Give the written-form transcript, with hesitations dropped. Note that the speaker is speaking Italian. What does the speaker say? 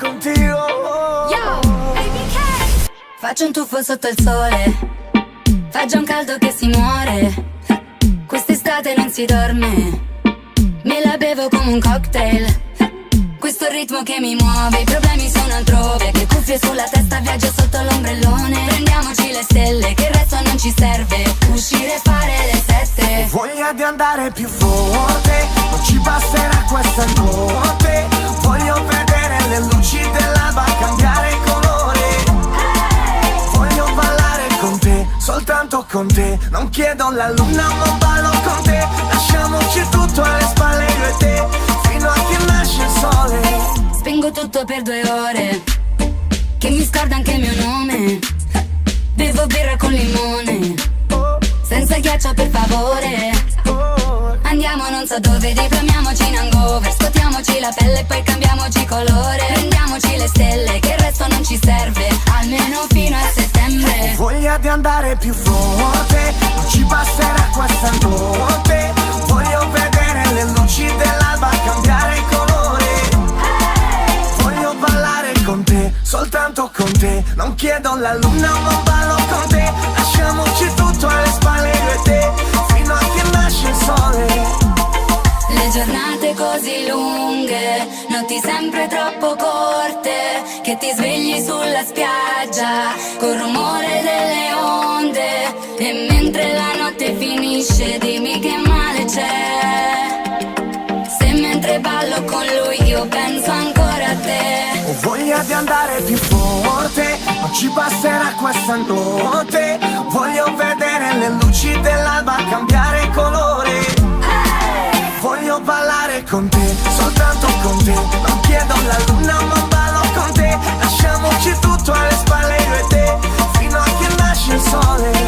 contigo. Yo, ABK. Faccio un tuffo sotto il sole, fa già un caldo che si muore. Quest'estate non si dorme, me la bevo come un cocktail. Questo ritmo che mi muove, i problemi sono altrove. Che cuffie sulla testa, viaggio sotto l'ombrellone. Prendiamoci le stelle, che il resto non ci serve. Uscire e fare le 7. Voglia di andare più forte, non ci basterà questa notte. Voglio vedere le luci dell'alba cambiare colore. Voglio ballare con te, soltanto con te. Non chiedo la luna ma ballo con te. Lasciamoci tutto alle spalle io e te, fino a che nasce il sole. Spengo tutto per 2 ore, che mi scorda anche il mio nome. Bevo birra con limone, senza ghiaccio per favore. Andiamo non so dove, diplomiamoci in hangover. Scuotiamoci la pelle e poi cambiamoci colore. Prendiamoci le stelle, che il resto non ci serve, almeno fino a settembre. Voglia di andare più forte, non ci basterà questa notte. Voglio vedere le luci dell'alba cambiare colore. Voglio ballare con te, soltanto con te. Non chiedo la luna ma ballo con te. Lasciamoci tutto alle spalle io e te, fino a che nasce il sole. Le giornate così lunghe, notti sempre troppo corte, che ti svegli sulla spiaggia col rumore delle onde. E mentre la notte finisce dimmi che male c'è, se mentre ballo con lui io penso ancora a te. Ho voglia di andare più forte, non ci basterà questa notte. Voglio vedere le luci dell'alba cambiare colore. Voglio ballare con te, soltanto con te. Non chiedo la luna ma ballo con te. Lasciamoci tutto alle spalle io e te, fino a che nasce il sole.